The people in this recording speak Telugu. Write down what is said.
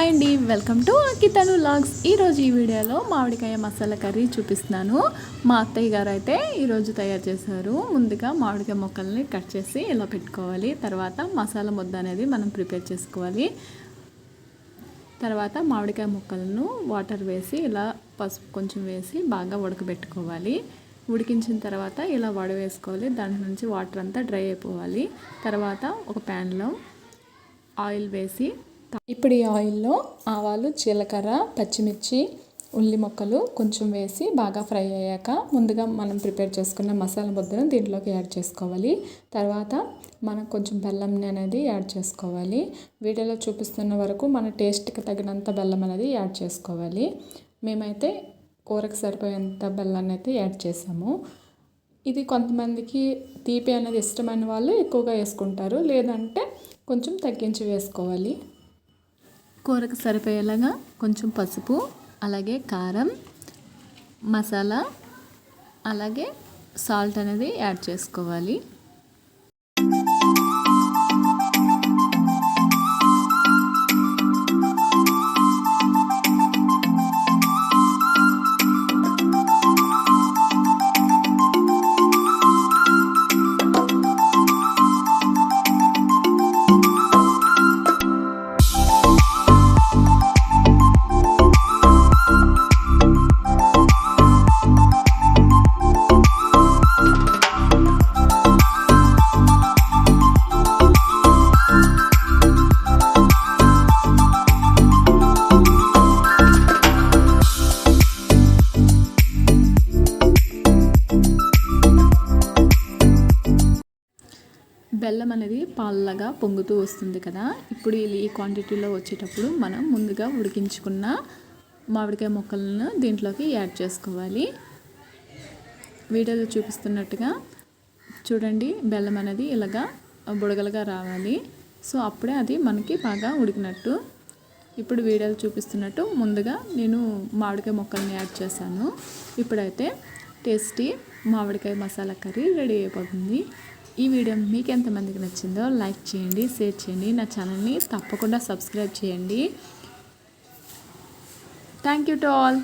హాయ్ అండి, వెల్కమ్ టు అకితను వ్లాగ్స్. ఈరోజు ఈ వీడియోలో మామిడికాయ మసాలా కర్రీ చూపిస్తున్నాను. మా అత్తయ్య గారు అయితే ఈరోజు తయారు చేశారు. ముందుగా మామిడికాయ ముక్కల్ని కట్ చేసి ఇలా పెట్టుకోవాలి. తర్వాత మసాలా ముద్ద అనేది మనం ప్రిపేర్ చేసుకోవాలి. తర్వాత మామిడికాయ ముక్కలను వాటర్ వేసి ఇలా పసుపు కొంచెం వేసి బాగా ఉడకబెట్టుకోవాలి. ఉడికించిన తర్వాత ఇలా వడవేసుకోవాలి. దాంట్లో నుంచి వాటర్ అంతా డ్రై అయిపోవాలి. తర్వాత ఒక ప్యాన్లో ఆయిల్ వేసి, ఇప్పుడు ఈ ఆయిల్లో ఆవాలు, జీలకర్ర, పచ్చిమిర్చి, ఉల్లి ముక్కలు కొంచెం వేసి బాగా ఫ్రై అయ్యాక ముందుగా మనం ప్రిపేర్ చేసుకున్న మసాలా ముద్దను దీంట్లోకి యాడ్ చేసుకోవాలి. తర్వాత మనం కొంచెం బెల్లం అనేది యాడ్ చేసుకోవాలి. వీడియోలో చూపిస్తున్న వరకు మన టేస్ట్కి తగినంత బెల్లం అనేది యాడ్ చేసుకోవాలి. మేమైతే కూరకు సరిపోయేంత బెల్లాన్ని అయితే యాడ్ చేసాము. ఇది కొంతమందికి తీపి అనేది ఇష్టమైన వాళ్ళు ఎక్కువగా వేసుకుంటారు, లేదంటే కొంచెం తగ్గించి వేసుకోవాలి. కూరకు సరిపోయేలాగా కొంచెం పసుపు, అలాగే కారం, మసాలా, అలాగే సాల్ట్ అనేది యాడ్ చేసుకోవాలి. బెల్లం అనేది పాలలాగా పొంగుతూ వస్తుంది కదా. ఇప్పుడు ఈ క్వాంటిటీలో వచ్చేటప్పుడు మనం ముందుగా ఉడికించుకున్న మామిడికాయ ముక్కలను దీంట్లోకి యాడ్ చేసుకోవాలి. వీడియోలో చూపిస్తున్నట్టుగా చూడండి, బెల్లం అనేది ఇలాగా బుడగలుగా రావాలి. సో అప్పుడే అది మనకి బాగా ఉడికినట్టు. ఇప్పుడు వీడియోలో చూపిస్తున్నట్టు ముందుగా నేను మామిడికాయ ముక్కల్ని యాడ్ చేశాను. ఇప్పుడైతే టేస్టీ మామిడికాయ మసాలా కర్రీ రెడీ అయిపోతుంది. ఈ వీడియో మీకు ఎంతమందికి నచ్చిందో లైక్ చేయండి, షేర్ చేయండి. నా ఛానల్ని తప్పకుండా సబ్స్క్రైబ్ చేయండి. Thank you to all.